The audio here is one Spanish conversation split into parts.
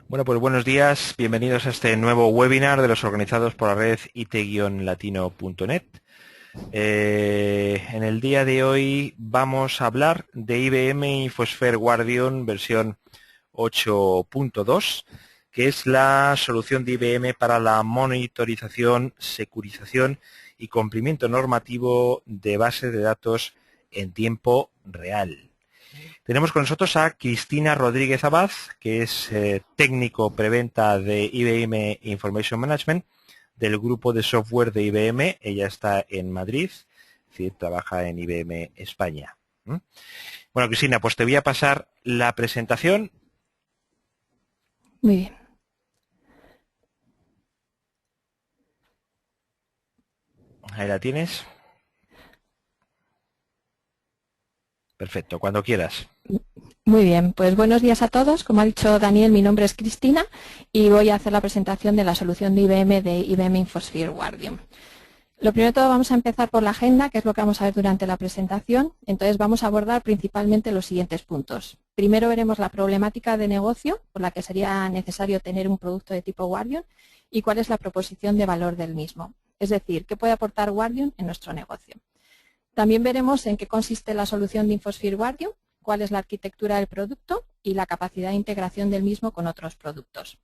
Bueno, pues buenos días, bienvenidos a este nuevo webinar de los organizados por la red it-latino.net. En el día de hoy vamos a hablar de IBM InfoSphere Guardian versión 8.2, que es la solución de IBM para la monitorización, securización y cumplimiento normativo de bases de datos en tiempo real. Tenemos con nosotros a Cristina Rodríguez Abad, que es técnico preventa de IBM Information Management, del grupo de software de IBM. Ella está en Madrid, es decir, trabaja en IBM España. Bueno, Cristina, pues te voy a pasar la presentación. Muy bien. Ahí la tienes. Perfecto, cuando quieras. Muy bien, pues buenos días a todos. Como ha dicho Daniel, mi nombre es Cristina y voy a hacer la presentación de la solución de IBM InfoSphere Guardian. Lo primero de todo vamos a empezar por la agenda, que es lo que vamos a ver durante la presentación. Entonces vamos a abordar principalmente los siguientes puntos. Primero veremos la problemática de negocio por la que sería necesario tener un producto de tipo Guardian y cuál es la proposición de valor del mismo. Es decir, qué puede aportar Guardian en nuestro negocio. También veremos en qué consiste la solución de InfoSphere Guardian, cuál es la arquitectura del producto y la capacidad de integración del mismo con otros productos.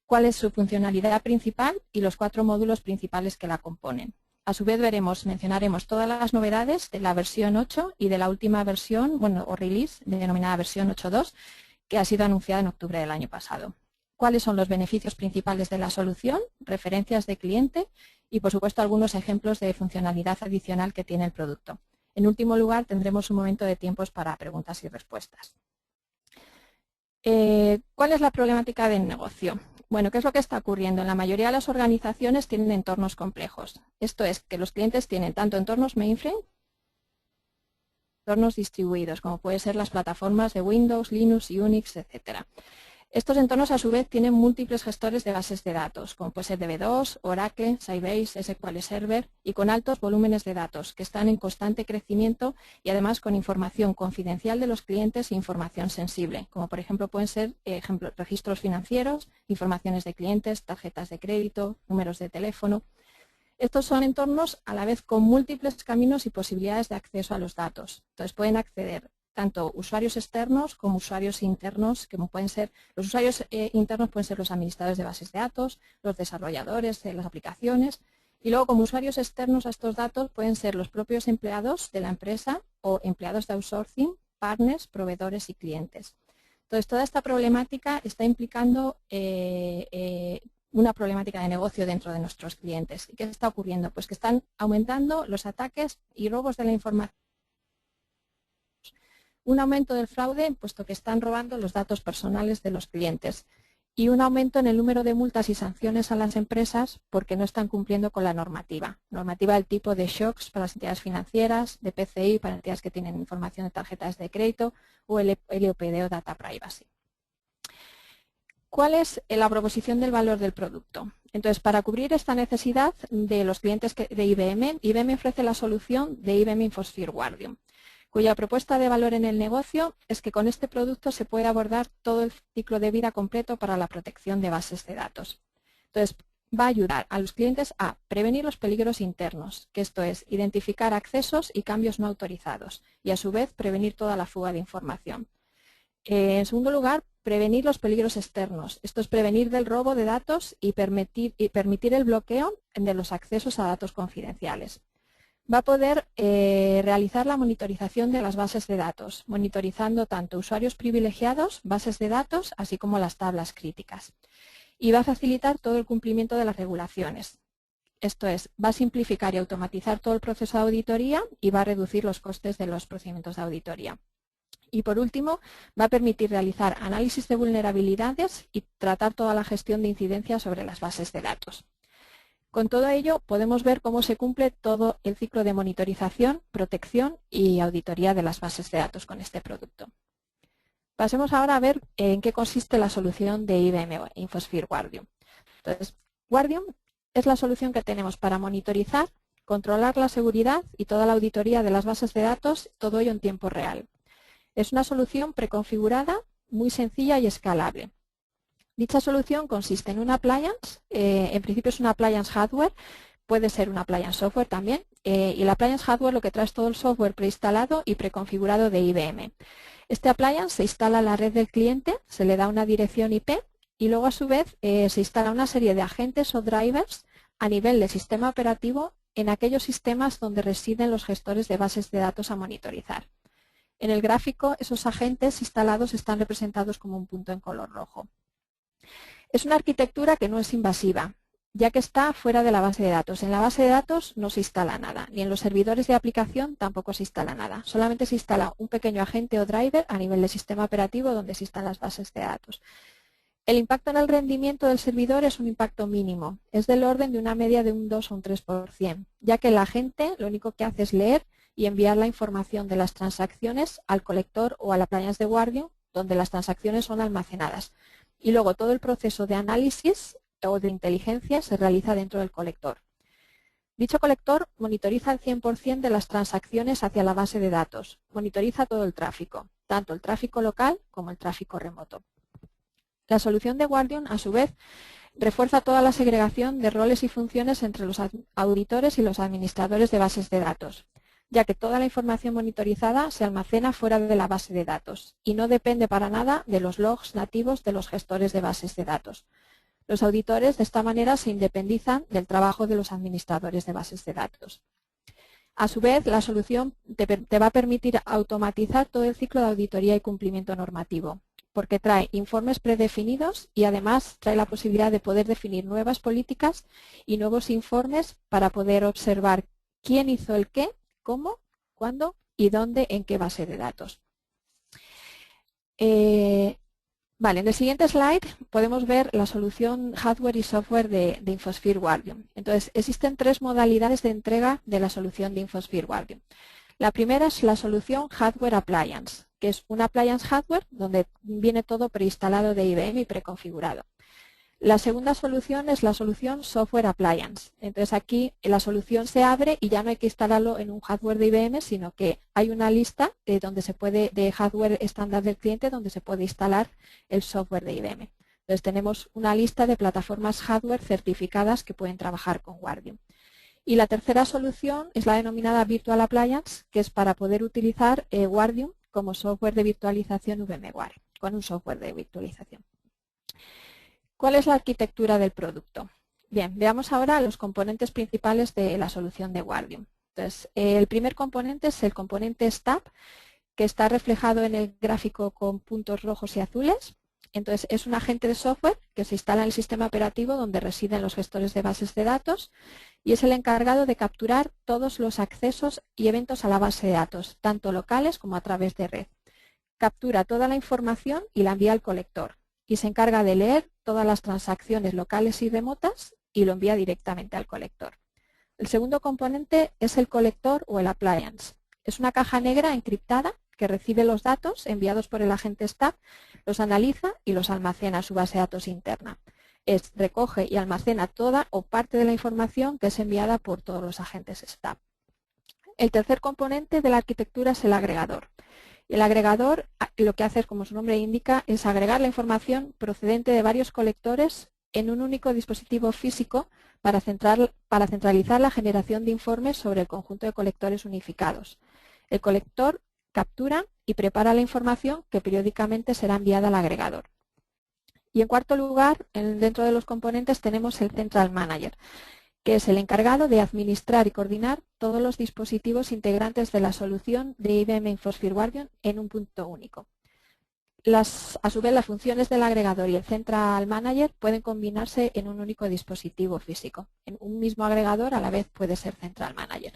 Cuál es su funcionalidad principal y los 4 módulos principales que la componen. A su vez mencionaremos todas las novedades de la versión 8 y de la última versión, o release, denominada versión 8.2, que ha sido anunciada en octubre del año pasado. Cuáles son los beneficios principales de la solución, referencias de cliente y, por supuesto, algunos ejemplos de funcionalidad adicional que tiene el producto. En último lugar, tendremos un momento de tiempos para preguntas y respuestas. ¿Cuál es la problemática del negocio? Bueno, ¿qué es lo que está ocurriendo? En la mayoría de las organizaciones tienen entornos complejos. Esto es, que los clientes tienen tanto entornos mainframe, entornos distribuidos, como pueden ser las plataformas de Windows, Linux, Unix, etc. Estos entornos, a su vez, tienen múltiples gestores de bases de datos, como puede ser DB2, Oracle, Sybase, SQL Server, y con altos volúmenes de datos que están en constante crecimiento y además con información confidencial de los clientes e información sensible, como por ejemplo pueden ser registros financieros, informaciones de clientes, tarjetas de crédito, números de teléfono. Estos son entornos a la vez con múltiples caminos y posibilidades de acceso a los datos. Entonces pueden acceder tanto usuarios externos como usuarios internos, que pueden ser, los usuarios internos pueden ser los administradores de bases de datos, los desarrolladores de las aplicaciones, y luego como usuarios externos a estos datos pueden ser los propios empleados de la empresa o empleados de outsourcing, partners, proveedores y clientes. Entonces, toda esta problemática está implicando una problemática de negocio dentro de nuestros clientes. ¿Y qué está ocurriendo? Pues que están aumentando los ataques y robos de la información. Un aumento del fraude, puesto que están robando los datos personales de los clientes, y un aumento en el número de multas y sanciones a las empresas porque no están cumpliendo con la normativa. Normativa del tipo de shocks para las entidades financieras, de PCI para entidades que tienen información de tarjetas de crédito o el LOPD o Data Privacy. ¿Cuál es la proposición del valor del producto? Entonces, para cubrir esta necesidad de los clientes de IBM, IBM ofrece la solución de IBM InfoSphere Guardian, cuya propuesta de valor en el negocio es que con este producto se puede abordar todo el ciclo de vida completo para la protección de bases de datos. Entonces, va a ayudar a los clientes a prevenir los peligros internos, que esto es, identificar accesos y cambios no autorizados, y a su vez prevenir toda la fuga de información. En segundo lugar, prevenir los peligros externos. Esto es prevenir del robo de datos y permitir el bloqueo de los accesos a datos confidenciales. Va a poder realizar la monitorización de las bases de datos, monitorizando tanto usuarios privilegiados, bases de datos, así como las tablas críticas. Y va a facilitar todo el cumplimiento de las regulaciones. Esto es, va a simplificar y automatizar todo el proceso de auditoría y va a reducir los costes de los procedimientos de auditoría. Y por último, va a permitir realizar análisis de vulnerabilidades y tratar toda la gestión de incidencias sobre las bases de datos. Con todo ello, podemos ver cómo se cumple todo el ciclo de monitorización, protección y auditoría de las bases de datos con este producto. Pasemos ahora a ver en qué consiste la solución de IBM InfoSphere Guardian. Entonces, Guardian es la solución que tenemos para monitorizar, controlar la seguridad y toda la auditoría de las bases de datos, todo ello en tiempo real. Es una solución preconfigurada, muy sencilla y escalable. Dicha solución consiste en una appliance, en principio es una appliance hardware, puede ser una appliance software también, y la appliance hardware lo que trae es todo el software preinstalado y preconfigurado de IBM. Este appliance se instala en la red del cliente, se le da una dirección IP y luego a su vez se instala una serie de agentes o drivers a nivel de sistema operativo en aquellos sistemas donde residen los gestores de bases de datos a monitorizar. En el gráfico, esos agentes instalados están representados como un punto en color rojo. Es una arquitectura que no es invasiva, ya que está fuera de la base de datos. En la base de datos no se instala nada, ni en los servidores de aplicación tampoco se instala nada. Solamente se instala un pequeño agente o driver a nivel del sistema operativo donde se instalan las bases de datos. El impacto en el rendimiento del servidor es un impacto mínimo, es del orden de una media de un 2 o un 3%, ya que el agente lo único que hace es leer y enviar la información de las transacciones al colector o a la appliance de Guardium, donde las transacciones son almacenadas. Y luego todo el proceso de análisis o de inteligencia se realiza dentro del colector. Dicho colector monitoriza el 100% de las transacciones hacia la base de datos, monitoriza todo el tráfico, tanto el tráfico local como el tráfico remoto. La solución de Guardium, a su vez, refuerza toda la segregación de roles y funciones entre los auditores y los administradores de bases de datos, ya que toda la información monitorizada se almacena fuera de la base de datos y no depende para nada de los logs nativos de los gestores de bases de datos. Los auditores de esta manera se independizan del trabajo de los administradores de bases de datos. A su vez, la solución te va a permitir automatizar todo el ciclo de auditoría y cumplimiento normativo, porque trae informes predefinidos y además trae la posibilidad de poder definir nuevas políticas y nuevos informes para poder observar quién hizo el qué, cómo, cuándo y dónde, en qué base de datos. En el siguiente slide podemos ver la solución hardware y software de Infosphere Guardium. Entonces, existen tres modalidades de entrega de la solución de Infosphere Guardium. La primera es la solución Hardware Appliance, que es una appliance hardware donde viene todo preinstalado de IBM y preconfigurado. La segunda solución es la solución Software Appliance. Entonces aquí la solución se abre y ya no hay que instalarlo en un hardware de IBM, sino que hay una lista de hardware estándar del cliente donde se puede instalar el software de IBM. Entonces tenemos una lista de plataformas hardware certificadas que pueden trabajar con Guardium. Y la tercera solución es la denominada Virtual Appliance, que es para poder utilizar Guardium como software de virtualización VMware, con un software de virtualización. ¿Cuál es la arquitectura del producto? Bien, veamos ahora los componentes principales de la solución de Guardium. Entonces, el primer componente es el componente STAP, que está reflejado en el gráfico con puntos rojos y azules. Entonces, es un agente de software que se instala en el sistema operativo donde residen los gestores de bases de datos y es el encargado de capturar todos los accesos y eventos a la base de datos, tanto locales como a través de red. Captura toda la información y la envía al colector y se encarga de leer todas las transacciones locales y remotas y lo envía directamente al colector. El segundo componente es el colector o el appliance. Es una caja negra encriptada que recibe los datos enviados por el agente STAP, los analiza y los almacena en su base de datos interna. Recoge y almacena toda o parte de la información que es enviada por todos los agentes STAP. El tercer componente de la arquitectura es el agregador. El agregador lo que hace, como su nombre indica, es agregar la información procedente de varios colectores en un único dispositivo físico para centralizar la generación de informes sobre el conjunto de colectores unificados. El colector captura y prepara la información que periódicamente será enviada al agregador. Y en cuarto lugar, dentro de los componentes tenemos el Central Manager, que es el encargado de administrar y coordinar todos los dispositivos integrantes de la solución de IBM Infosphere Guardium en un punto único. A su vez, las funciones del agregador y el Central Manager pueden combinarse en un único dispositivo físico. En un mismo agregador a la vez puede ser Central Manager.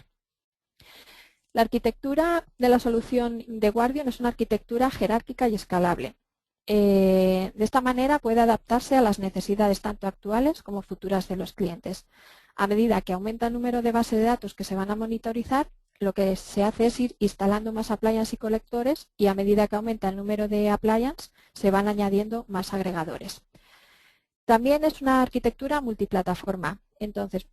La arquitectura de la solución de Guardium es una arquitectura jerárquica y escalable. De esta manera puede adaptarse a las necesidades tanto actuales como futuras de los clientes. A medida que aumenta el número de bases de datos que se van a monitorizar, lo que se hace es ir instalando más appliances y colectores y a medida que aumenta el número de appliances se van añadiendo más agregadores. También es una arquitectura multiplataforma, entonces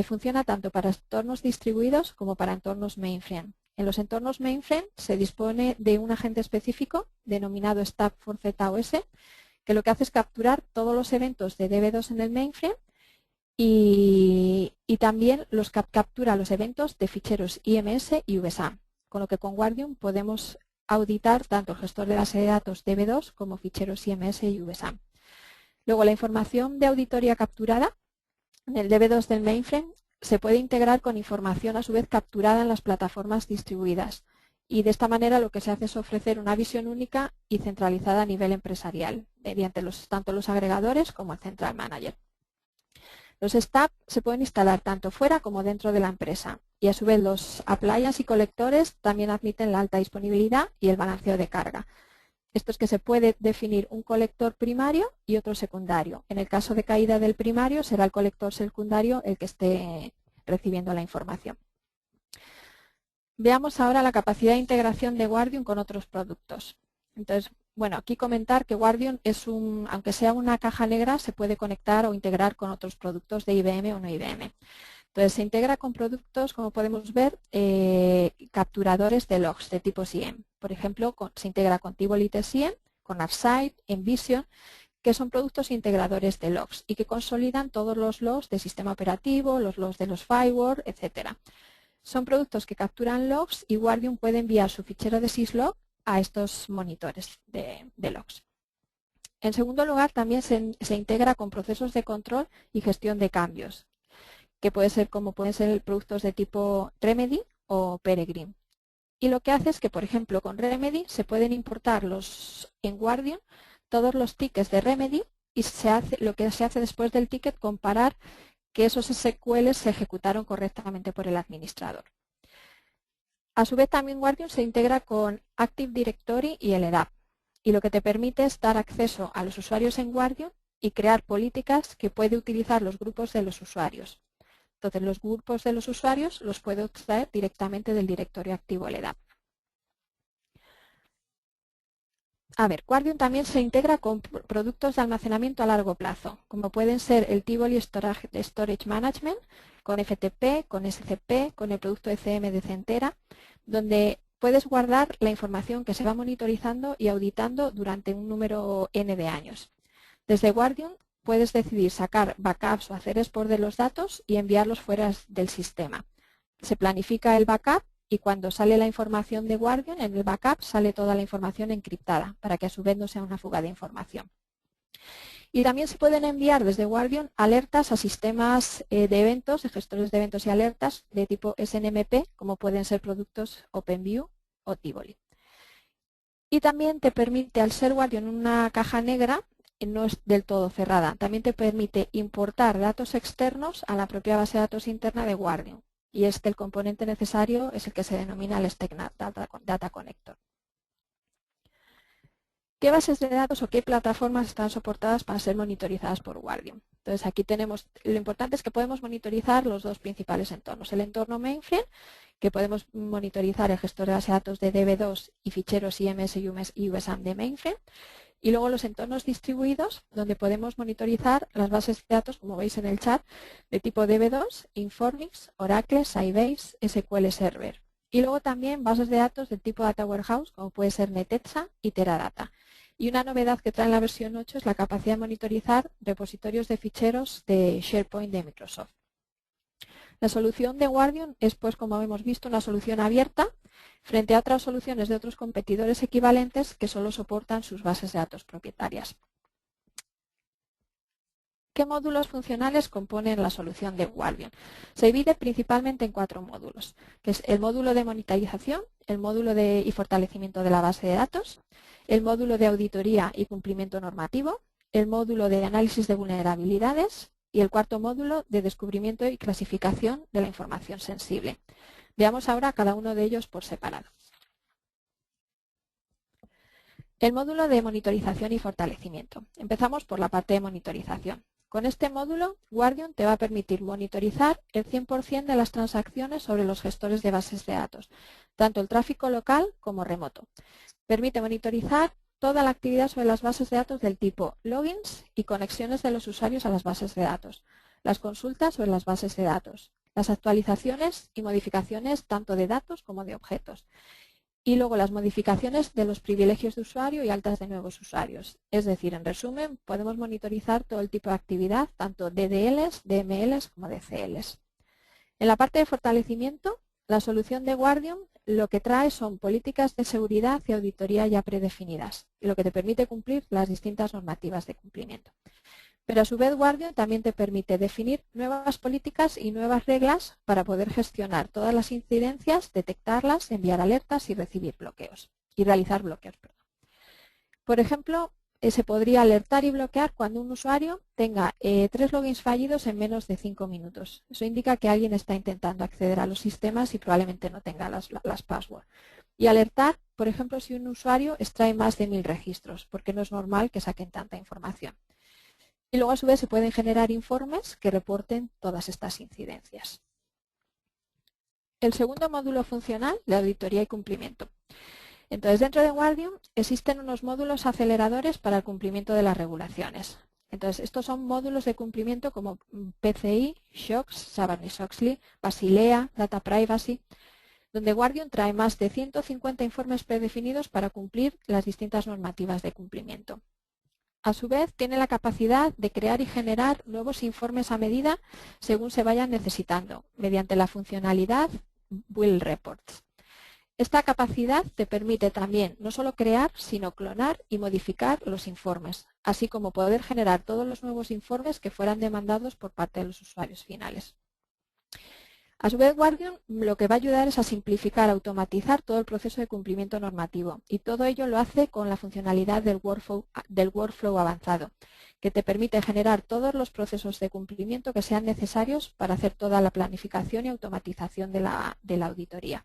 funciona tanto para entornos distribuidos como para entornos mainframe. En los entornos mainframe se dispone de un agente específico denominado STAP for ZOS que lo que hace es capturar todos los eventos de DB2 en el mainframe y también captura los eventos de ficheros IMS y VSAM, con lo que con Guardium podemos auditar tanto el gestor de base de datos DB2 como ficheros IMS y VSAM. Luego, la información de auditoría capturada en el DB2 del mainframe se puede integrar con información a su vez capturada en las plataformas distribuidas. Y de esta manera lo que se hace es ofrecer una visión única y centralizada a nivel empresarial, mediante tanto los agregadores como el Central Manager. Los STAP se pueden instalar tanto fuera como dentro de la empresa y a su vez los appliances y colectores también admiten la alta disponibilidad y el balanceo de carga. Esto es que se puede definir un colector primario y otro secundario. En el caso de caída del primario será el colector secundario el que esté recibiendo la información. Veamos ahora la capacidad de integración de Guardium con otros productos. Entonces, bueno, aquí comentar que Guardium aunque sea una caja negra, se puede conectar o integrar con otros productos de IBM o no IBM. Entonces, se integra con productos, como podemos ver, capturadores de logs de tipo SIEM. Por ejemplo, se integra con Tivoli SIEM, con ArcSight, Envision, que son productos integradores de logs y que consolidan todos los logs del sistema operativo, los logs de los firewall, etcétera. Son productos que capturan logs y Guardium puede enviar su fichero de syslog a estos monitores de logs. En segundo lugar, también se integra con procesos de control y gestión de cambios, que pueden ser productos de tipo Remedy o Peregrine. Y lo que hace es que, por ejemplo, con Remedy se pueden importar en Guardium todos los tickets de Remedy y lo que se hace después del ticket, comparar que esos SQLs se ejecutaron correctamente por el administrador. A su vez, también Guardium se integra con Active Directory y el EDAP, y lo que te permite es dar acceso a los usuarios en Guardium y crear políticas que puede utilizar los grupos de los usuarios. Entonces, los grupos de los usuarios los puedo extraer directamente del directorio activo el EDAP. A ver, Guardium también se integra con productos de almacenamiento a largo plazo, como pueden ser el Tivoli Storage Management, con FTP, con SCP, con el producto ECM de Centera, donde puedes guardar la información que se va monitorizando y auditando durante un número N de años. Desde Guardium puedes decidir sacar backups o hacer export de los datos y enviarlos fuera del sistema. Se planifica el backup y cuando sale la información de Guardium, en el backup sale toda la información encriptada para que a su vez no sea una fuga de información. Y también se pueden enviar desde Guardium alertas a sistemas de eventos, de gestores de eventos y alertas de tipo SNMP, como pueden ser productos OpenView o Tivoli. Y también te permite, al ser Guardium una caja negra, no es del todo cerrada, también te permite importar datos externos a la propia base de datos interna de Guardium. Y es que el componente necesario es el que se denomina el StackNet Data Connector. ¿Qué bases de datos o qué plataformas están soportadas para ser monitorizadas por Guardium? Entonces aquí tenemos, lo importante es que podemos monitorizar los dos principales entornos. El entorno mainframe, que podemos monitorizar el gestor de base de datos de DB2 y ficheros IMS y VSAM de mainframe. Y luego los entornos distribuidos, donde podemos monitorizar las bases de datos, como veis en el chat, de tipo DB2, Informix, Oracle, Sybase, SQL Server. Y luego también bases de datos del tipo Data Warehouse, como puede ser Netezza y Teradata. Y una novedad que trae la versión 8 es la capacidad de monitorizar repositorios de ficheros de SharePoint de Microsoft. La solución de Guardium es, pues, como hemos visto, una solución abierta frente a otras soluciones de otros competidores equivalentes que solo soportan sus bases de datos propietarias. ¿Qué módulos funcionales componen la solución de Guardium? Se divide principalmente en 4 módulos, que es el módulo de monitorización, el módulo y fortalecimiento de la base de datos, el módulo de auditoría y cumplimiento normativo, el módulo de análisis de vulnerabilidades y el cuarto módulo de descubrimiento y clasificación de la información sensible. Veamos ahora cada uno de ellos por separado. El módulo de monitorización y fortalecimiento. Empezamos por la parte de monitorización. Con este módulo, Guardium te va a permitir monitorizar el 100% de las transacciones sobre los gestores de bases de datos, tanto el tráfico local como remoto. Permite monitorizar toda la actividad sobre las bases de datos del tipo logins y conexiones de los usuarios a las bases de datos, las consultas sobre las bases de datos, las actualizaciones y modificaciones tanto de datos como de objetos, Y luego las modificaciones de los privilegios de usuario y altas de nuevos usuarios. Es decir, en resumen, podemos monitorizar todo el tipo de actividad, tanto DDLs, DMLs como DCLs. En la parte de fortalecimiento, la solución de Guardium lo que trae son políticas de seguridad y auditoría ya predefinidas, lo que te permite cumplir las distintas normativas de cumplimiento. Pero a su vez Guardium también te permite definir nuevas políticas y nuevas reglas para poder gestionar todas las incidencias, detectarlas, enviar alertas y recibir bloqueos y realizar bloqueos. Por ejemplo, se podría alertar y bloquear cuando un usuario tenga 3 logins fallidos en menos de 5 minutos. Eso indica que alguien está intentando acceder a los sistemas y probablemente no tenga las passwords. Y alertar, por ejemplo, si un usuario extrae más de 1000 registros, porque no es normal que saquen tanta información. Y luego a su vez se pueden generar informes que reporten todas estas incidencias. El segundo módulo funcional, de auditoría y cumplimiento. Entonces, dentro de Guardium existen unos módulos aceleradores para el cumplimiento de las regulaciones. Entonces, estos son módulos de cumplimiento como PCI, SOX, Sarbanes-Oxley, Basilea, Data Privacy, donde Guardium trae más de 150 informes predefinidos para cumplir las distintas normativas de cumplimiento. A su vez, tiene la capacidad de crear y generar nuevos informes a medida según se vayan necesitando, mediante la funcionalidad Build Reports. Esta capacidad te permite también no solo crear, sino clonar y modificar los informes, así como poder generar todos los nuevos informes que fueran demandados por parte de los usuarios finales. A su vez, Guardium lo que va a ayudar es a simplificar, automatizar todo el proceso de cumplimiento normativo y todo ello lo hace con la funcionalidad del workflow avanzado, que te permite generar todos los procesos de cumplimiento que sean necesarios para hacer toda la planificación y automatización de la auditoría.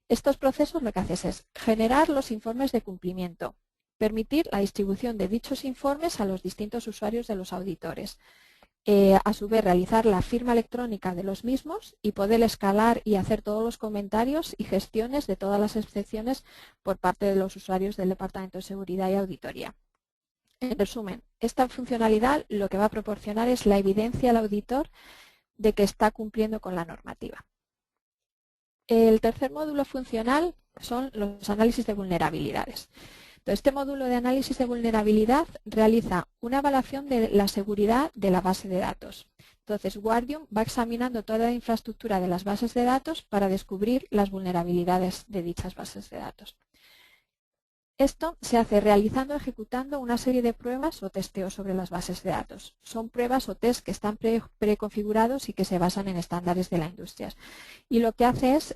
Estos procesos lo que haces es generar los informes de cumplimiento, permitir la distribución de dichos informes a los distintos usuarios de los auditores, a su vez realizar la firma electrónica de los mismos y poder escalar y hacer todos los comentarios y gestiones de todas las excepciones por parte de los usuarios del Departamento de Seguridad y Auditoría. En resumen, esta funcionalidad lo que va a proporcionar es la evidencia al auditor de que está cumpliendo con la normativa. El tercer módulo funcional son los análisis de vulnerabilidades. Entonces, este módulo de análisis de vulnerabilidad realiza una evaluación de la seguridad de la base de datos. Entonces, Guardium va examinando toda la infraestructura de las bases de datos para descubrir las vulnerabilidades de dichas bases de datos. Esto se hace realizando, ejecutando una serie de pruebas o testeos sobre las bases de datos. Son pruebas o test que están preconfigurados y que se basan en estándares de la industria. Y lo que hace es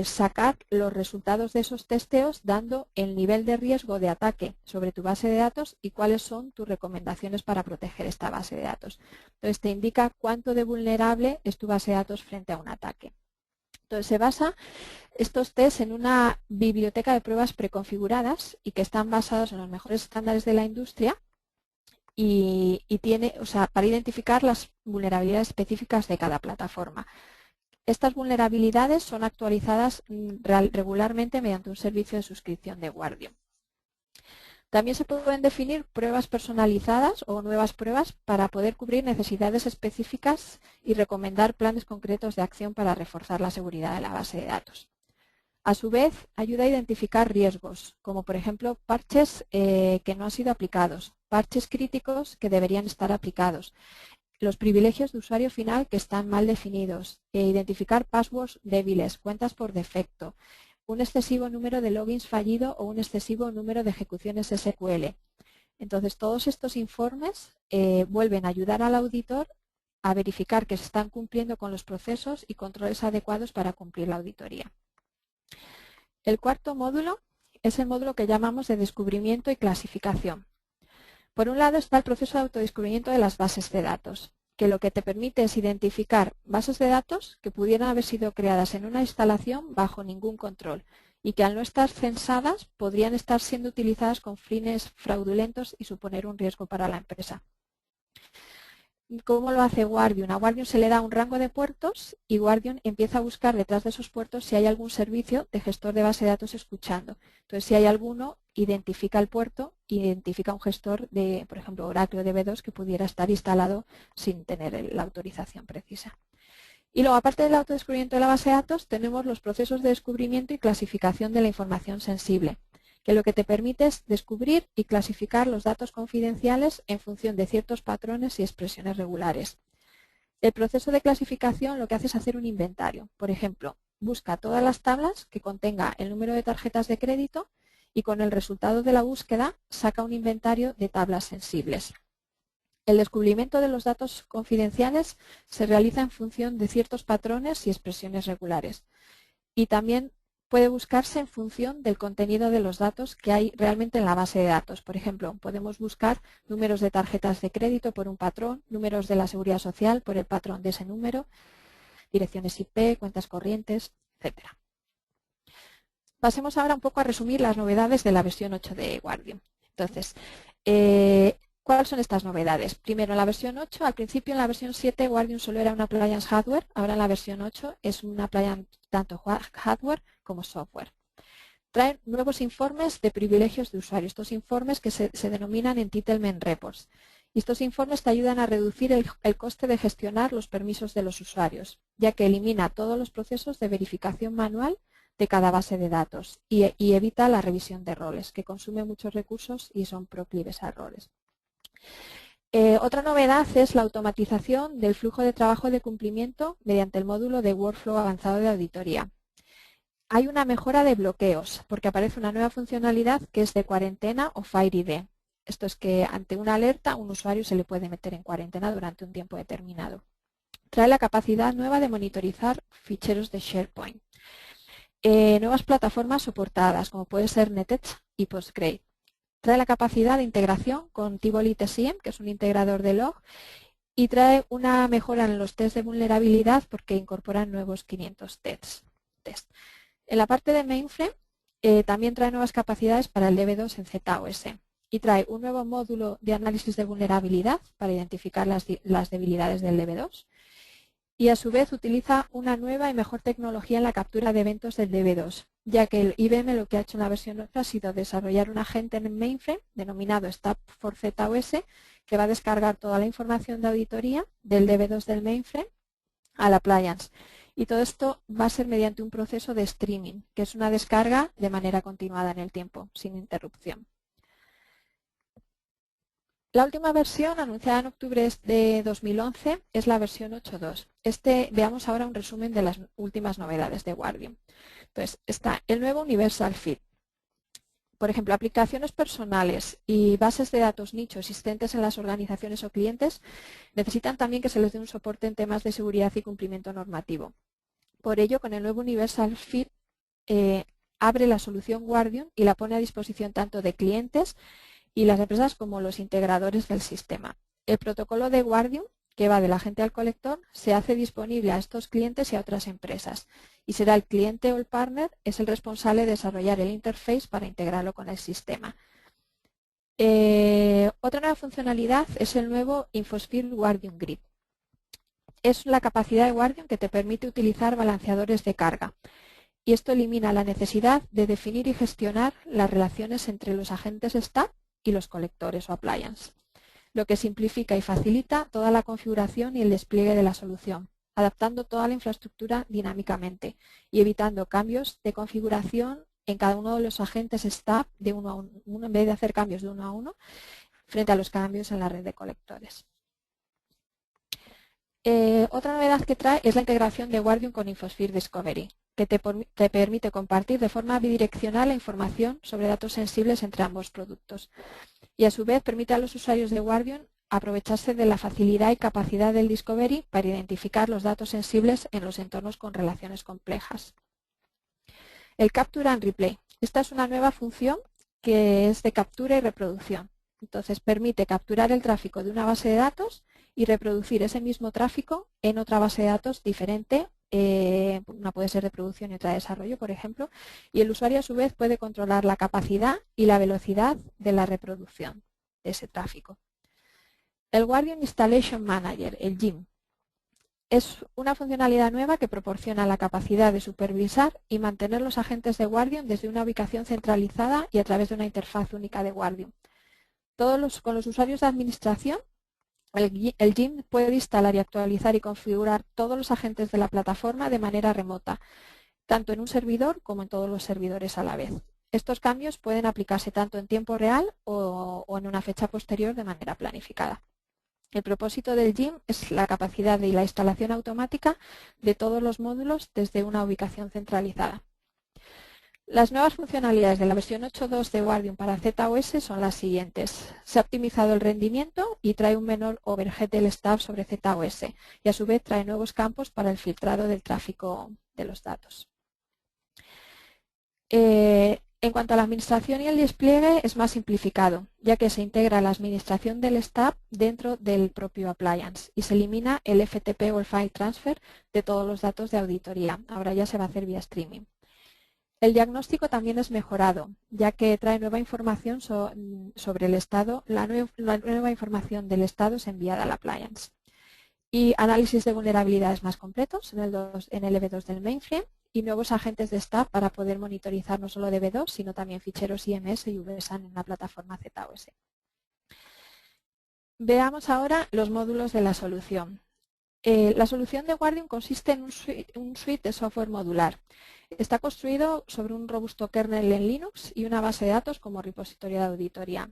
sacar los resultados de esos testeos dando el nivel de riesgo de ataque sobre tu base de datos y cuáles son tus recomendaciones para proteger esta base de datos. Entonces te indica cuánto de vulnerable es tu base de datos frente a un ataque. Entonces se basa estos tests en una biblioteca de pruebas preconfiguradas y que están basados en los mejores estándares de la industria y tiene, para identificar las vulnerabilidades específicas de cada plataforma. Estas vulnerabilidades son actualizadas regularmente mediante un servicio de suscripción de Guardium. También se pueden definir pruebas personalizadas o nuevas pruebas para poder cubrir necesidades específicas y recomendar planes concretos de acción para reforzar la seguridad de la base de datos. A su vez, ayuda a identificar riesgos, como por ejemplo parches que no han sido aplicados, parches críticos que deberían estar aplicados, los privilegios de usuario final que están mal definidos, identificar passwords débiles, cuentas por defecto, un excesivo número de logins fallido o un excesivo número de ejecuciones SQL. Entonces, todos estos informes vuelven a ayudar al auditor a verificar que se están cumpliendo con los procesos y controles adecuados para cumplir la auditoría. El cuarto módulo es el módulo que llamamos de descubrimiento y clasificación. Por un lado está el proceso de autodescubrimiento de las bases de datos, que lo que te permite es identificar bases de datos que pudieran haber sido creadas en una instalación bajo ningún control y que al no estar censadas podrían estar siendo utilizadas con fines fraudulentos y suponer un riesgo para la empresa. ¿Cómo lo hace Guardium? A Guardium se le da un rango de puertos y Guardium empieza a buscar detrás de esos puertos si hay algún servicio de gestor de base de datos escuchando. Entonces, si hay alguno, identifica el puerto, identifica un gestor de, por ejemplo, Oracle o DB2 que pudiera estar instalado sin tener la autorización precisa. Y luego, aparte del autodescubrimiento de la base de datos, tenemos los procesos de descubrimiento y clasificación de la información sensible, que lo que te permite es descubrir y clasificar los datos confidenciales en función de ciertos patrones y expresiones regulares. El proceso de clasificación lo que hace es hacer un inventario. Por ejemplo, busca todas las tablas que contenga el número de tarjetas de crédito y con el resultado de la búsqueda saca un inventario de tablas sensibles. El descubrimiento de los datos confidenciales se realiza en función de ciertos patrones y expresiones regulares. Y también puede buscarse en función del contenido de los datos que hay realmente en la base de datos. Por ejemplo, podemos buscar números de tarjetas de crédito por un patrón, números de la seguridad social por el patrón de ese número, direcciones IP, cuentas corrientes, etc. Pasemos ahora un poco a resumir las novedades de la versión 8 de Guardium. Entonces, ¿cuáles son estas novedades? Primero, en la versión 8, al principio en la versión 7 Guardium solo era una appliance hardware, ahora en la versión 8 es una appliance tanto hardware como software. Trae nuevos informes de privilegios de usuario, estos informes que se denominan Entitlement Reports. Y estos informes te ayudan a reducir el coste de gestionar los permisos de los usuarios, ya que elimina todos los procesos de verificación manual de cada base de datos y evita la revisión de roles, que consume muchos recursos y son proclives a errores. Otra novedad es la automatización del flujo de trabajo de cumplimiento mediante el módulo de Workflow avanzado de auditoría. Hay una mejora de bloqueos, porque aparece una nueva funcionalidad que es de cuarentena o Fire ID. Esto es que ante una alerta a un usuario se le puede meter en cuarentena durante un tiempo determinado. Trae la capacidad nueva de monitorizar ficheros de SharePoint. Nuevas plataformas soportadas, como puede ser NetEdge y Postgre. Trae la capacidad de integración con Tivoli TSIEM, que es un integrador de log, y trae una mejora en los tests de vulnerabilidad porque incorporan nuevos 500 tests. En la parte de mainframe también trae nuevas capacidades para el DB2 en ZOS y trae un nuevo módulo de análisis de vulnerabilidad para identificar las debilidades del DB2 y a su vez utiliza una nueva y mejor tecnología en la captura de eventos del DB2, ya que el IBM lo que ha hecho en la versión 8 ha sido desarrollar un agente en el mainframe denominado Stop for ZOS que va a descargar toda la información de auditoría del DB2 del mainframe a la appliance. Y todo esto va a ser mediante un proceso de streaming, que es una descarga de manera continuada en el tiempo, sin interrupción. La última versión, anunciada en octubre de 2011, es la versión 8.2. Veamos ahora un resumen de las últimas novedades de Guardium. Entonces, está el nuevo Universal Feed. Por ejemplo, aplicaciones personales y bases de datos nicho existentes en las organizaciones o clientes necesitan también que se les dé un soporte en temas de seguridad y cumplimiento normativo. Por ello, con el nuevo Universal Feed abre la solución Guardium y la pone a disposición tanto de clientes y las empresas como los integradores del sistema. El protocolo de Guardium, que va del agente al colector, se hace disponible a estos clientes y a otras empresas. Y será el cliente o el partner es el responsable de desarrollar el interface para integrarlo con el sistema. Otra nueva funcionalidad es el nuevo Infosphere Guardium Grid. Es la capacidad de Guardium que te permite utilizar balanceadores de carga. Y esto elimina la necesidad de definir y gestionar las relaciones entre los agentes staff y los colectores o appliance, lo que simplifica y facilita toda la configuración y el despliegue de la solución, adaptando toda la infraestructura dinámicamente y evitando cambios de configuración en cada uno de los agentes staff de uno a uno, en vez de hacer cambios de uno a uno, frente a los cambios en la red de colectores. Otra novedad que trae es la integración de Guardium con Infosphere Discovery, que te permite compartir de forma bidireccional la información sobre datos sensibles entre ambos productos. Y a su vez permite a los usuarios de Guardium aprovecharse de la facilidad y capacidad del Discovery para identificar los datos sensibles en los entornos con relaciones complejas. El Capture and Replay. Esta es una nueva función que es de captura y reproducción. Entonces permite capturar el tráfico de una base de datos y reproducir ese mismo tráfico en otra base de datos diferente. Una puede ser de producción y otra de desarrollo, por ejemplo, y el usuario a su vez puede controlar la capacidad y la velocidad de la reproducción de ese tráfico. El Guardium Installation Manager, el GIM, es una funcionalidad nueva que proporciona la capacidad de supervisar y mantener los agentes de Guardium desde una ubicación centralizada y a través de una interfaz única de Guardium. Con los usuarios de administración El GIM puede instalar y actualizar y configurar todos los agentes de la plataforma de manera remota, tanto en un servidor como en todos los servidores a la vez. Estos cambios pueden aplicarse tanto en tiempo real o en una fecha posterior de manera planificada. El propósito del GIM es la capacidad y la instalación automática de todos los módulos desde una ubicación centralizada. Las nuevas funcionalidades de la versión 8.2 de Guardium para ZOS son las siguientes. Se ha optimizado el rendimiento y trae un menor overhead del staff sobre ZOS y a su vez trae nuevos campos para el filtrado del tráfico de los datos. En cuanto a la administración y el despliegue, es más simplificado, ya que se integra la administración del staff dentro del propio appliance y se elimina el FTP o el file transfer de todos los datos de auditoría. Ahora ya se va a hacer vía streaming. El diagnóstico también es mejorado, ya que trae nueva información sobre el estado. La nueva información del estado es enviada al appliance. Y análisis de vulnerabilidades más completos en el EB2 del mainframe y nuevos agentes de staff para poder monitorizar no solo DB2, sino también ficheros IMS y VSAN en la plataforma ZOS. Veamos ahora los módulos de la solución. La solución de Guardium consiste en un suite de software modular. Está construido sobre un robusto kernel en Linux y una base de datos como repositorio de auditoría.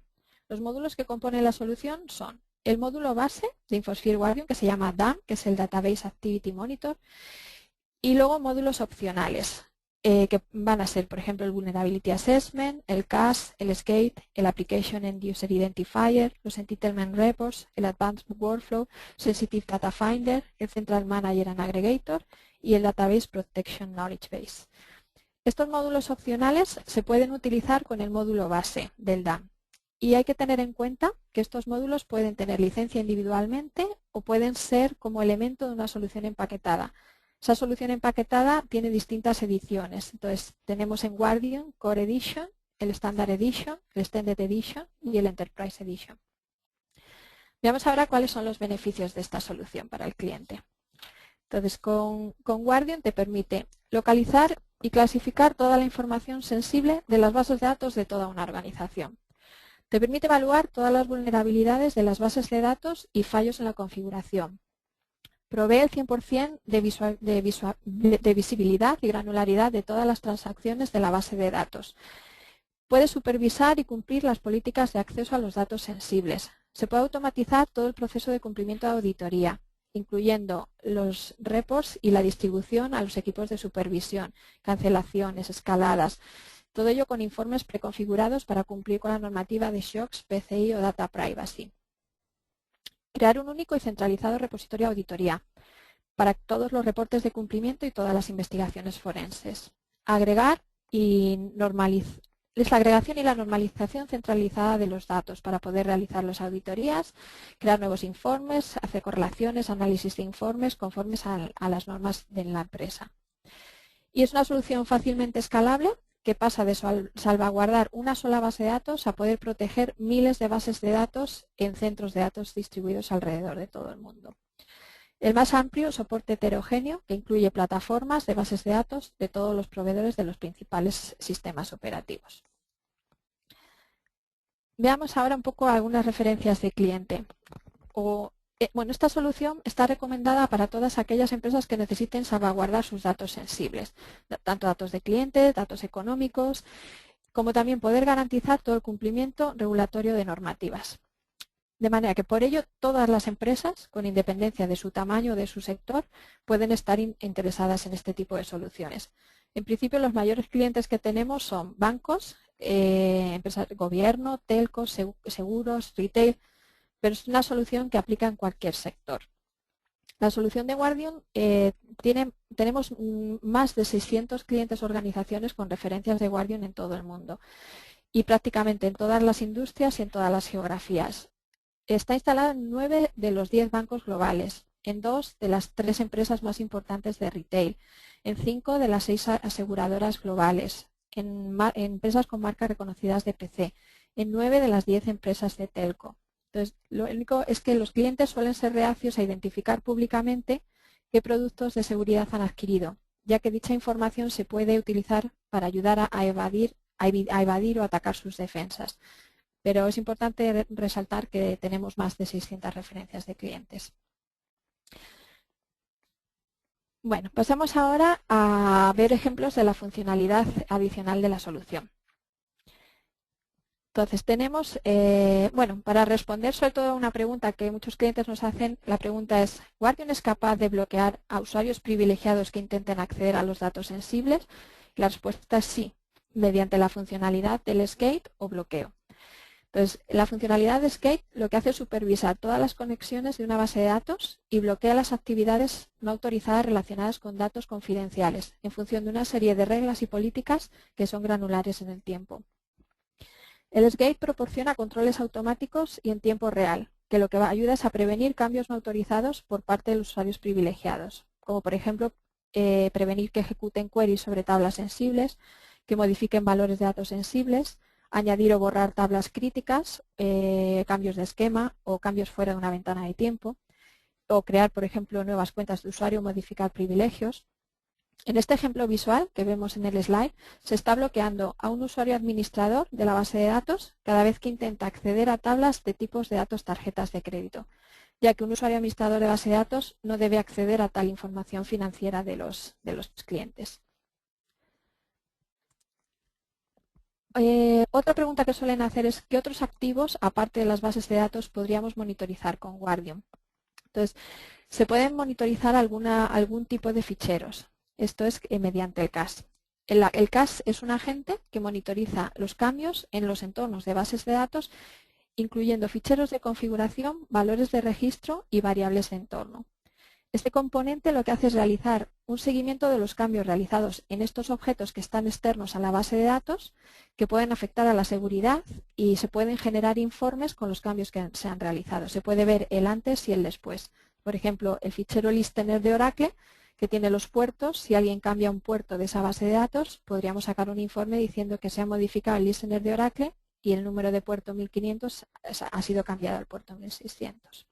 Los módulos que componen la solución son el módulo base de InfoSphere Guardium, que se llama DAM, que es el Database Activity Monitor, y luego módulos opcionales, que van a ser, por ejemplo, el Vulnerability Assessment, el CAS, el SCADE, el Application and User Identifier, los Entitlement Reports, el Advanced Workflow, Sensitive Data Finder, el Central Manager and Aggregator y el Database Protection Knowledge Base. Estos módulos opcionales se pueden utilizar con el módulo base del DAM. Y hay que tener en cuenta que estos módulos pueden tener licencia individualmente o pueden ser como elemento de una solución empaquetada. Esa solución empaquetada tiene distintas ediciones. Entonces, tenemos en Guardium Core Edition, el Standard Edition, el Extended Edition y el Enterprise Edition. Veamos ahora cuáles son los beneficios de esta solución para el cliente. Entonces, con Guardium te permite localizar y clasificar toda la información sensible de las bases de datos de toda una organización. Te permite evaluar todas las vulnerabilidades de las bases de datos y fallos en la configuración. Provee el 100% de visibilidad y granularidad de todas las transacciones de la base de datos. Puede supervisar y cumplir las políticas de acceso a los datos sensibles. Se puede automatizar todo el proceso de cumplimiento de auditoría, incluyendo los reports y la distribución a los equipos de supervisión, cancelaciones, escaladas. Todo ello con informes preconfigurados para cumplir con la normativa de SOX, PCI o Data Privacy. Crear un único y centralizado repositorio de auditoría para todos los reportes de cumplimiento y todas las investigaciones forenses. Agregar y normalizar. Es la agregación y la normalización centralizada de los datos para poder realizar las auditorías, crear nuevos informes, hacer correlaciones, análisis de informes conformes a las normas de la empresa. Y es una solución fácilmente escalable que pasa de salvaguardar una sola base de datos a poder proteger miles de bases de datos en centros de datos distribuidos alrededor de todo el mundo. El más amplio soporte heterogéneo que incluye plataformas de bases de datos de todos los proveedores de los principales sistemas operativos. Veamos ahora un poco algunas referencias de cliente. Bueno, esta solución está recomendada para todas aquellas empresas que necesiten salvaguardar sus datos sensibles, tanto datos de clientes, datos económicos, como también poder garantizar todo el cumplimiento regulatorio de normativas. De manera que por ello todas las empresas, con independencia de su tamaño o de su sector, pueden estar interesadas en este tipo de soluciones. En principio los mayores clientes que tenemos son bancos, empresas de gobierno, telcos, seguros, retail, pero es una solución que aplica en cualquier sector. La solución de Guardium tenemos más de 600 clientes o organizaciones con referencias de Guardium en todo el mundo y prácticamente en todas las industrias y en todas las geografías. Está instalada en 9 de los 10 bancos globales, en 2 de las 3 empresas más importantes de retail, en 5 de las 6 aseguradoras globales, en empresas con marcas reconocidas de PC, en 9 de las 10 empresas de telco. Entonces, lo único es que los clientes suelen ser reacios a identificar públicamente qué productos de seguridad han adquirido, ya que dicha información se puede utilizar para ayudar a evadir o atacar sus defensas. pero es importante resaltar que tenemos más de 600 referencias de clientes. Bueno, pasamos ahora a ver ejemplos de la funcionalidad adicional de la solución. Entonces tenemos, bueno, para responder sobre todo a una pregunta que muchos clientes nos hacen, la pregunta es, ¿Guardium es capaz de bloquear a usuarios privilegiados que intenten acceder a los datos sensibles? Y la respuesta es sí, mediante la funcionalidad del escape o bloqueo. Entonces, la funcionalidad de escape lo que hace es supervisar todas las conexiones de una base de datos y bloquea las actividades no autorizadas relacionadas con datos confidenciales en función de una serie de reglas y políticas que son granulares en el tiempo. El escape proporciona controles automáticos y en tiempo real, que lo que ayuda es a prevenir cambios no autorizados por parte de los usuarios privilegiados, como por ejemplo prevenir que ejecuten queries sobre tablas sensibles, que modifiquen valores de datos sensibles, añadir o borrar tablas críticas, cambios de esquema o cambios fuera de una ventana de tiempo, o crear, por ejemplo, nuevas cuentas de usuario o modificar privilegios. En este ejemplo visual que vemos en el slide, se está bloqueando a un usuario administrador de la base de datos cada vez que intenta acceder a tablas de tipos de datos tarjetas de crédito, ya que un usuario administrador de base de datos no debe acceder a tal información financiera de los clientes. Otra pregunta que suelen hacer es ¿qué otros activos, aparte de las bases de datos, podríamos monitorizar con Guardium? Entonces, se pueden monitorizar algún tipo de ficheros. Esto es mediante el CAS. El CAS es un agente que monitoriza los cambios en los entornos de bases de datos, incluyendo ficheros de configuración, valores de registro y variables de entorno. Este componente lo que hace es realizar un seguimiento de los cambios realizados en estos objetos que están externos a la base de datos, que pueden afectar a la seguridad y se pueden generar informes con los cambios que se han realizado. Se puede ver el antes y el después. Por ejemplo, el fichero listener de Oracle, que tiene los puertos, si alguien cambia un puerto de esa base de datos, podríamos sacar un informe diciendo que se ha modificado el listener de Oracle y el número de puerto 1500 ha sido cambiado al puerto 1600.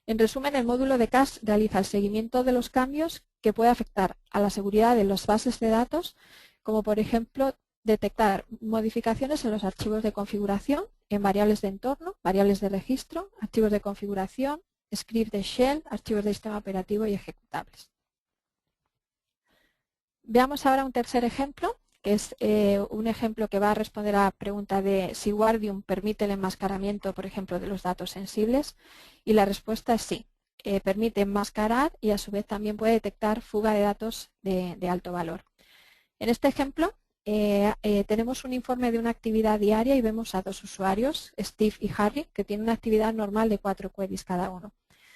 En resumen, el módulo de CAS realiza el seguimiento de los cambios que puede afectar a la seguridad de las bases de datos, como por ejemplo detectar modificaciones en los archivos de configuración, en variables de entorno, variables de registro, archivos de configuración, scripts de shell, archivos de sistema operativo y ejecutables. Veamos ahora un tercer ejemplo, que es un ejemplo que va a responder a la pregunta de si Guardium permite el enmascaramiento, por ejemplo, de los datos sensibles. Y la respuesta es sí, permite enmascarar y a su vez también puede detectar fuga de datos de alto valor. En este ejemplo tenemos un informe de una actividad diaria y vemos a dos usuarios, Steve y Harry, que tienen una actividad normal de 4 queries cada uno.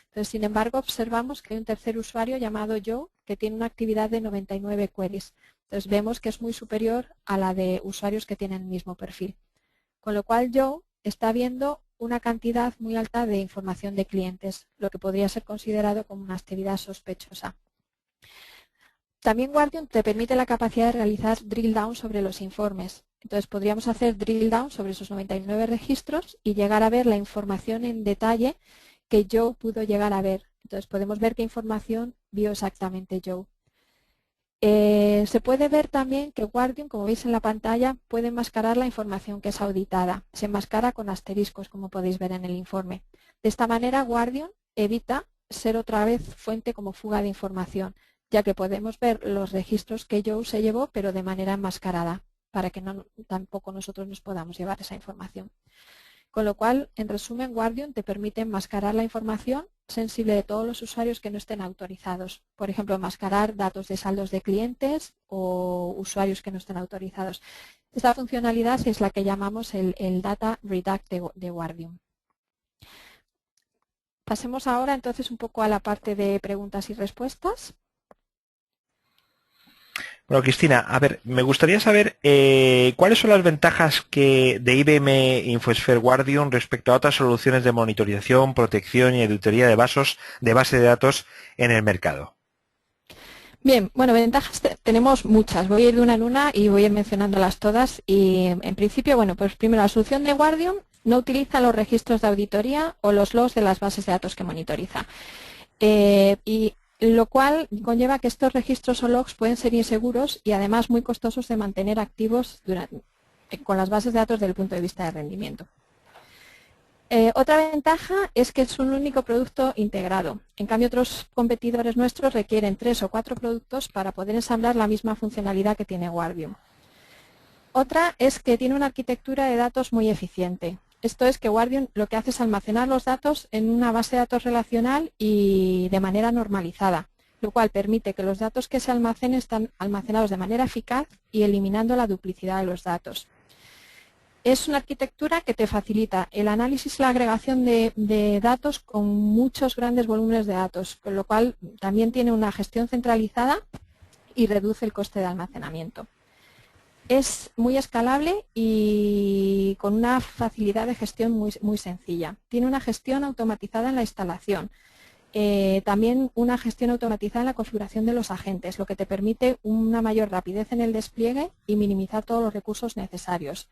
Entonces, sin embargo, observamos que hay un tercer usuario llamado Joe que tiene una actividad de 99 queries. Entonces, vemos que es muy superior a la de usuarios que tienen el mismo perfil. Con lo cual, Joe está viendo una cantidad muy alta de información de clientes, lo que podría ser considerado como una actividad sospechosa. También Guardium te permite la capacidad de realizar drill down sobre los informes. Entonces, podríamos hacer drill down sobre esos 99 registros y llegar a ver la información en detalle que Joe pudo llegar a ver. Entonces, podemos ver qué información vio exactamente Joe. Se puede ver también que Guardium, como veis en la pantalla, puede enmascarar la información que es auditada. Se enmascara con asteriscos, como podéis ver en el informe. De esta manera, Guardium evita ser otra vez fuente como fuga de información, ya que podemos ver los registros que Joe se llevó, pero de manera enmascarada, para que tampoco nosotros nos podamos llevar esa información. Con lo cual, en resumen, Guardium te permite enmascarar la información sensible de todos los usuarios que no estén autorizados. Por ejemplo, enmascarar datos de saldos de clientes o usuarios que no estén autorizados. Esta funcionalidad es la que llamamos el Data Redact de Guardium. Pasemos ahora entonces un poco a la parte de preguntas y respuestas. Bueno, Cristina, a ver, me gustaría saber cuáles son las ventajas de IBM InfoSphere Guardium respecto a otras soluciones de monitorización, protección y auditoría de base de datos en el mercado. Bien, bueno, ventajas tenemos muchas. Voy a ir de una en una y voy a ir mencionándolas todas. Y en principio, bueno, pues primero la solución de Guardium no utiliza los registros de auditoría o los logs de las bases de datos que monitoriza. Lo cual conlleva que estos registros o logs pueden ser inseguros y además muy costosos de mantener activos con las bases de datos desde el punto de vista de rendimiento. Otra ventaja es que es un único producto integrado. En cambio, otros competidores nuestros requieren 3 o 4 productos para poder ensamblar la misma funcionalidad que tiene Guardium. Otra es que tiene una arquitectura de datos muy eficiente. Esto es que Guardium lo que hace es almacenar los datos en una base de datos relacional y de manera normalizada, lo cual permite que los datos que se almacenen están almacenados de manera eficaz y eliminando la duplicidad de los datos. Es una arquitectura que te facilita el análisis y la agregación de datos con muchos grandes volúmenes de datos, con lo cual también tiene una gestión centralizada y reduce el coste de almacenamiento. Es muy escalable y con una facilidad de gestión muy sencilla. Tiene una gestión automatizada en la instalación. También una gestión automatizada en la configuración de los agentes, lo que te permite una mayor rapidez en el despliegue y minimizar todos los recursos necesarios.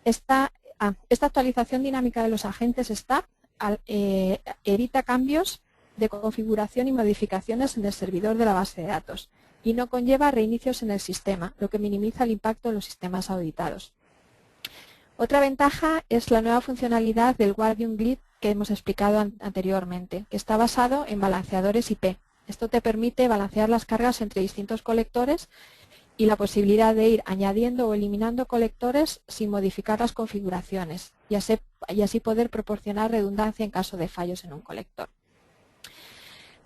Esta actualización dinámica de los agentes STAP evita cambios de configuración y modificaciones en el servidor de la base de datos y no conlleva reinicios en el sistema, lo que minimiza el impacto de los sistemas auditados. Otra ventaja es la nueva funcionalidad del Guardium Grid que hemos explicado anteriormente, que está basado en balanceadores IP. Esto te permite balancear las cargas entre distintos colectores y la posibilidad de ir añadiendo o eliminando colectores sin modificar las configuraciones y así poder proporcionar redundancia en caso de fallos en un colector.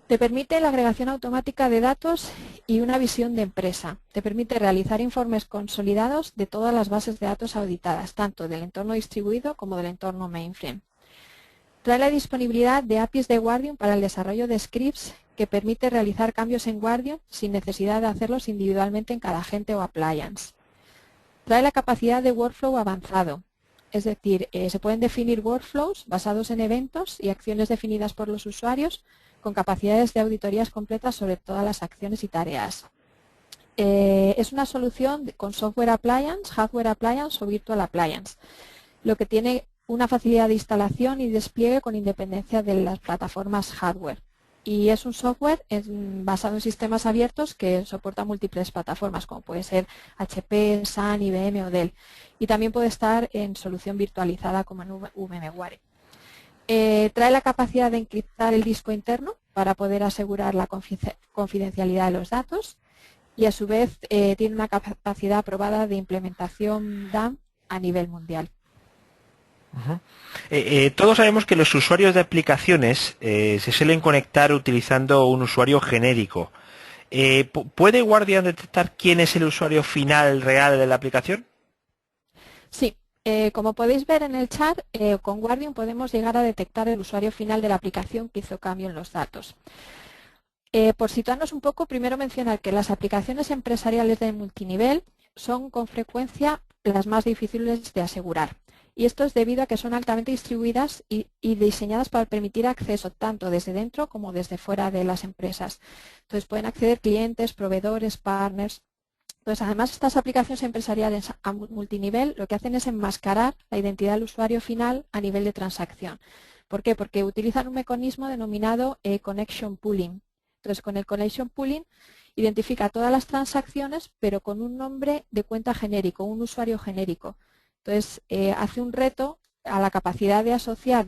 Te permite la agregación automática de datos y una visión de empresa. Te permite realizar informes consolidados de todas las bases de datos auditadas, tanto del entorno distribuido como del entorno mainframe. Trae la disponibilidad de APIs de Guardium para el desarrollo de scripts que permite realizar cambios en Guardium sin necesidad de hacerlos individualmente en cada agente o appliance. Trae la capacidad de workflow avanzado, es decir, se pueden definir workflows basados en eventos y acciones definidas por los usuarios con capacidades de auditorías completas sobre todas las acciones y tareas. Es una solución con software appliance, hardware appliance o virtual appliance, lo que tiene una facilidad de instalación y despliegue con independencia de las plataformas hardware. Y es un software basado en sistemas abiertos que soporta múltiples plataformas, como puede ser HP, Sun, IBM o Dell. Y también puede estar en solución virtualizada como en VMware. Trae la capacidad de encriptar el disco interno para poder asegurar la confidencialidad de los datos y a su vez tiene una capacidad aprobada de implementación DAM a nivel mundial. Todos sabemos que los usuarios de aplicaciones se suelen conectar utilizando un usuario genérico. ¿Puede Guardium detectar quién es el usuario final real de la aplicación? Sí, como podéis ver en el chat, con Guardium podemos llegar a detectar el usuario final de la aplicación que hizo cambio en los datos. Por situarnos un poco, primero mencionar que las aplicaciones empresariales de multinivel son con frecuencia las más difíciles de asegurar. Y esto es debido a que son altamente distribuidas y diseñadas para permitir acceso tanto desde dentro como desde fuera de las empresas. Entonces pueden acceder clientes, proveedores, partners. Entonces, además, estas aplicaciones empresariales a multinivel lo que hacen es enmascarar la identidad del usuario final a nivel de transacción. ¿Por qué? Porque utilizan un mecanismo denominado Connection Pooling. Entonces, con el Connection Pooling identifica todas las transacciones, pero con un nombre de cuenta genérico, un usuario genérico. Entonces, hace un reto a la capacidad de asociar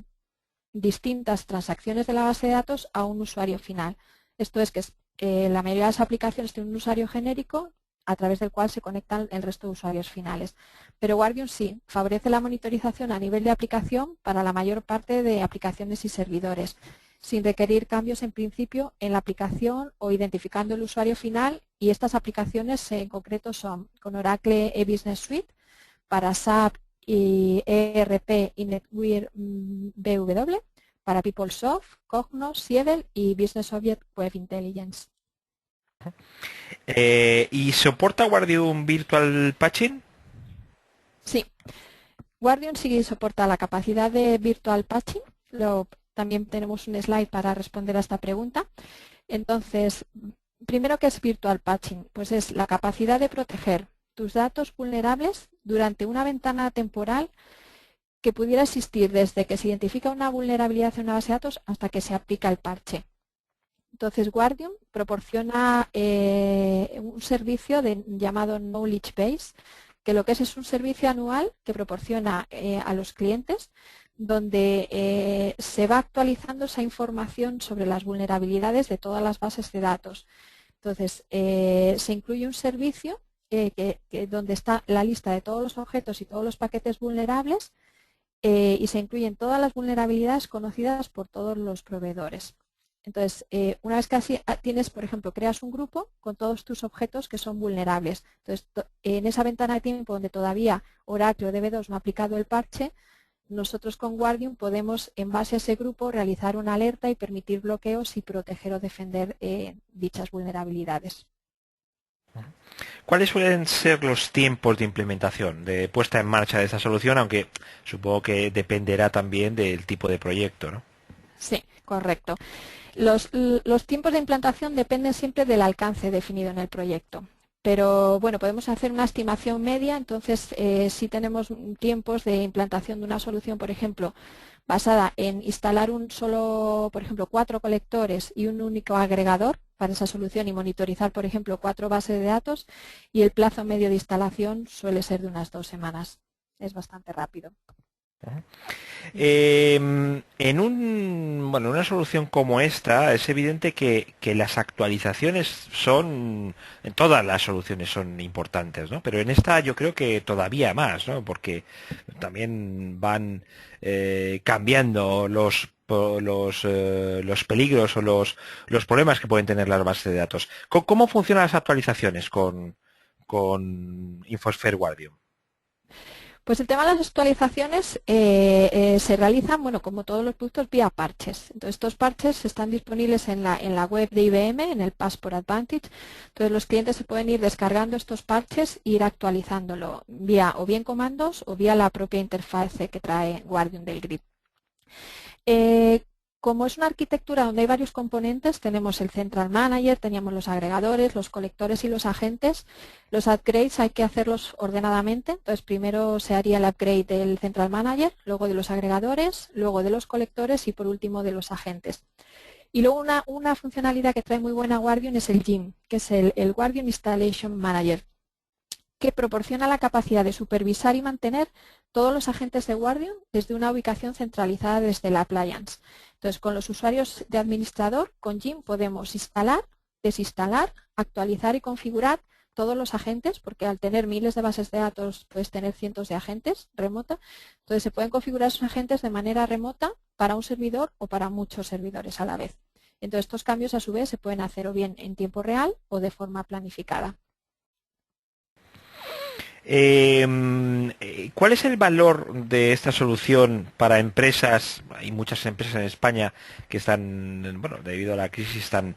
distintas transacciones de la base de datos a un usuario final. Esto es que la mayoría de las aplicaciones tienen un usuario genérico a través del cual se conectan el resto de usuarios finales. Pero Guardium sí, favorece la monitorización a nivel de aplicación para la mayor parte de aplicaciones y servidores, sin requerir cambios en principio en la aplicación o identificando el usuario final, y estas aplicaciones en concreto son con Oracle E-Business Suite, para SAP y ERP y NetWeaver BW, para PeopleSoft, Cognos, Siebel y Business Object Web Intelligence. ¿Y soporta Guardium Virtual Patching? Sí, Guardium sí soporta la capacidad de Virtual Patching. También tenemos un slide para responder a esta pregunta. Entonces, primero, ¿qué es Virtual Patching? Pues es la capacidad de proteger tus datos vulnerables durante una ventana temporal que pudiera existir desde que se identifica una vulnerabilidad en una base de datos hasta que se aplica el parche. Entonces, Guardium proporciona un servicio llamado Knowledge Base, que lo que es un servicio anual que proporciona a los clientes, donde se va actualizando esa información sobre las vulnerabilidades de todas las bases de datos. Entonces, se incluye un servicio donde está la lista de todos los objetos y todos los paquetes vulnerables, y se incluyen todas las vulnerabilidades conocidas por todos los proveedores. Entonces, una vez que así tienes, por ejemplo, creas un grupo con todos tus objetos que son vulnerables. Entonces, en esa ventana de tiempo donde todavía Oracle o DB2 no ha aplicado el parche, nosotros con Guardium podemos, en base a ese grupo, realizar una alerta y permitir bloqueos y proteger o defender dichas vulnerabilidades. ¿Cuáles suelen ser los tiempos de implementación, de puesta en marcha de esta solución? Aunque supongo que dependerá también del tipo de proyecto, ¿no? Sí, correcto. Los tiempos de implantación dependen siempre del alcance definido en el proyecto. Pero bueno, podemos hacer una estimación media. Entonces, si tenemos tiempos de implantación de una solución, por ejemplo, basada en instalar por ejemplo, 4 colectores y un único agregador para esa solución y monitorizar, por ejemplo, 4 bases de datos, y el plazo medio de instalación suele ser de unas 2 semanas. Es bastante rápido. Una solución como esta es evidente que las actualizaciones en todas las soluciones son importantes, ¿no? Pero en esta yo creo que todavía más, ¿no? Porque también van cambiando los peligros o los problemas que pueden tener las bases de datos. ¿Cómo funcionan las actualizaciones con Infosphere Guardium? Pues el tema de las actualizaciones se realizan, bueno, como todos los productos, vía parches. Entonces, estos parches están disponibles en la web de IBM, en el Passport Advantage. Entonces, los clientes se pueden ir descargando estos parches e ir actualizándolo vía o bien comandos o vía la propia interfaz que trae Guardium del GRID. Como es una arquitectura donde hay varios componentes, tenemos el Central Manager, teníamos los agregadores, los colectores y los agentes. Los upgrades hay que hacerlos ordenadamente. Entonces, primero se haría el upgrade del Central Manager, luego de los agregadores, luego de los colectores y por último de los agentes. Y luego una funcionalidad que trae muy buena Guardium es el GIM, que es el Guardium Installation Manager, que proporciona la capacidad de supervisar y mantener todos los agentes de Guardium desde una ubicación centralizada desde la appliance. Entonces, con los usuarios de administrador, con GIM podemos instalar, desinstalar, actualizar y configurar todos los agentes, porque al tener miles de bases de datos puedes tener cientos de agentes remota. Entonces, se pueden configurar esos agentes de manera remota para un servidor o para muchos servidores a la vez. Entonces, estos cambios a su vez se pueden hacer o bien en tiempo real o de forma planificada. ¿Cuál es el valor de esta solución para empresas? Hay muchas empresas en España que están, bueno, debido a la crisis están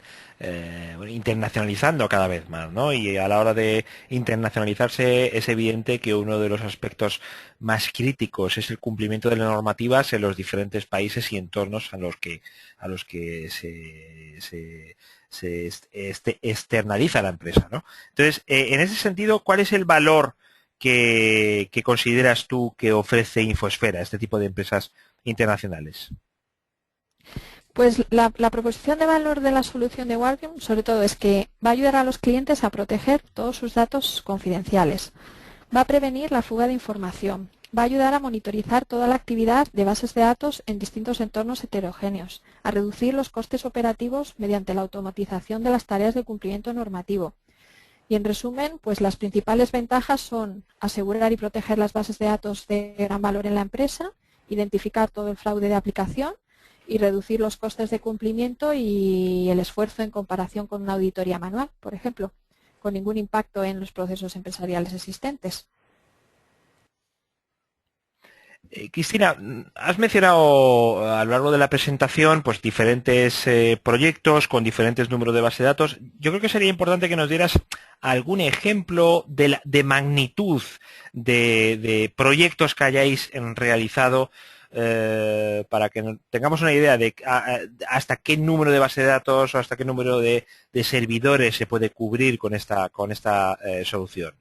internacionalizando cada vez más, ¿no? Y a la hora de internacionalizarse es evidente que uno de los aspectos más críticos es el cumplimiento de las normativas en los diferentes países y entornos a los que se externaliza la empresa, ¿no? Entonces, en ese sentido, ¿cuál es el valor que consideras tú que ofrece Infosfera, este tipo de empresas internacionales? Pues la proposición de valor de la solución de Guardium, sobre todo, es que va a ayudar a los clientes a proteger todos sus datos confidenciales, va a prevenir la fuga de información, va a ayudar a monitorizar toda la actividad de bases de datos en distintos entornos heterogéneos, a reducir los costes operativos mediante la automatización de las tareas de cumplimiento normativo. Y en resumen, pues las principales ventajas son asegurar y proteger las bases de datos de gran valor en la empresa, identificar todo el fraude de aplicación y reducir los costes de cumplimiento y el esfuerzo en comparación con una auditoría manual, por ejemplo, con ningún impacto en los procesos empresariales existentes. Cristina, has mencionado a lo largo de la presentación pues diferentes proyectos con diferentes números de base de datos. Yo creo que sería importante que nos dieras algún ejemplo de magnitud de proyectos que hayáis realizado para que tengamos una idea de hasta qué número de base de datos o hasta qué número de servidores se puede cubrir con esta solución.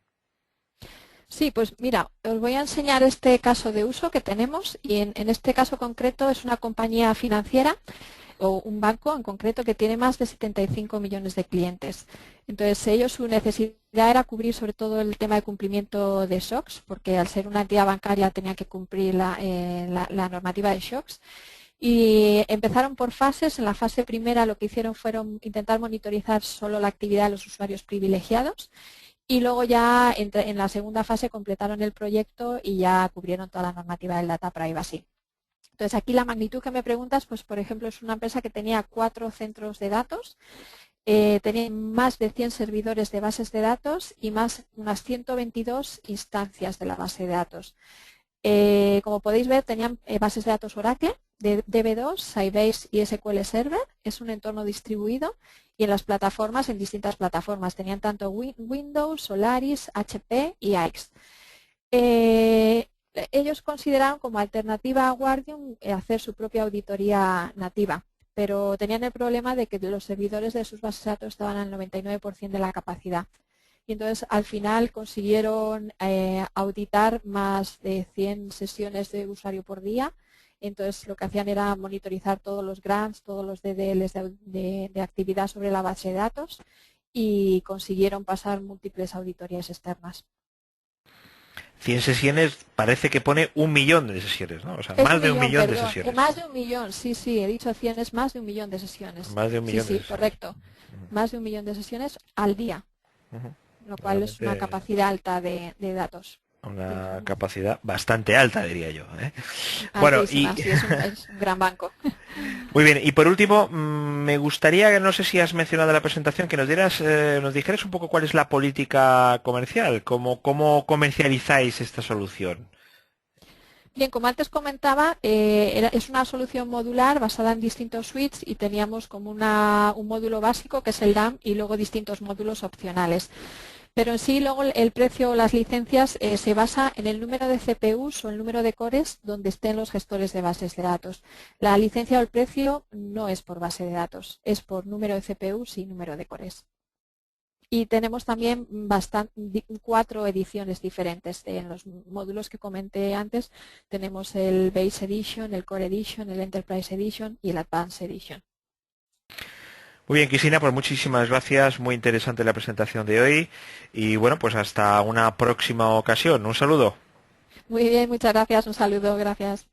Sí, pues mira, os voy a enseñar este caso de uso que tenemos y en este caso concreto es una compañía financiera. o un banco en concreto que tiene más de 75 millones de clientes. Entonces, ellos su necesidad era cubrir sobre todo el tema de cumplimiento de SOX, porque al ser una entidad bancaria tenía que cumplir la normativa de SOX. Y empezaron por fases. En la fase primera lo que hicieron fueron intentar monitorizar solo la actividad de los usuarios privilegiados. Y luego ya en la segunda fase completaron el proyecto y ya cubrieron toda la normativa del Data Privacy. Entonces, aquí la magnitud que me preguntas, pues por ejemplo, es una empresa que tenía 4 centros de datos, tenía más de 100 servidores de bases de datos y unas 122 instancias de la base de datos. Como podéis ver, tenían bases de datos Oracle, de DB2, Sybase y SQL Server. Es un entorno distribuido y en las plataformas, en distintas plataformas. Tenían tanto Windows, Solaris, HP y AX. Ellos consideraron como alternativa a Guardium hacer su propia auditoría nativa, pero tenían el problema de que los servidores de sus bases de datos estaban al 99% de la capacidad. Y entonces al final consiguieron auditar más de 100 sesiones de usuario por día. Entonces lo que hacían era monitorizar todos los grants, todos los DDLs de actividad sobre la base de datos y consiguieron pasar múltiples auditorías externas. 100 sesiones, parece que pone 1 millón de sesiones, ¿no? O sea, Es más un de 1 millón, millón de perdón. sesiones. Más de 1 millón, sí, he dicho 100, es más de 1 millón de sesiones. Más de 1 millón de Sí, sesiones. correcto. Más de 1 millón de sesiones al día, lo cual es una capacidad alta de datos. Una capacidad bastante alta, diría yo, ¿eh? Bueno, sí, es un gran banco. Muy bien, y por último, me gustaría, no sé si has mencionado en la presentación, que nos dijeras un poco cuál es la política comercial, cómo comercializáis esta solución. Bien, como antes comentaba, es una solución modular basada en distintos suites y teníamos como un módulo básico que es el DAM y luego distintos módulos opcionales. Pero en sí luego el precio o las licencias se basa en el número de CPUs o el número de cores donde estén los gestores de bases de datos. La licencia o el precio no es por base de datos, es por número de CPUs y número de cores. Y tenemos también 4 ediciones diferentes. En los módulos que comenté antes tenemos el Base Edition, el Core Edition, el Enterprise Edition y el Advanced Edition. Muy bien, Cristina, pues muchísimas gracias, muy interesante la presentación de hoy y bueno, pues hasta una próxima ocasión. Un saludo. Muy bien, muchas gracias, un saludo, gracias.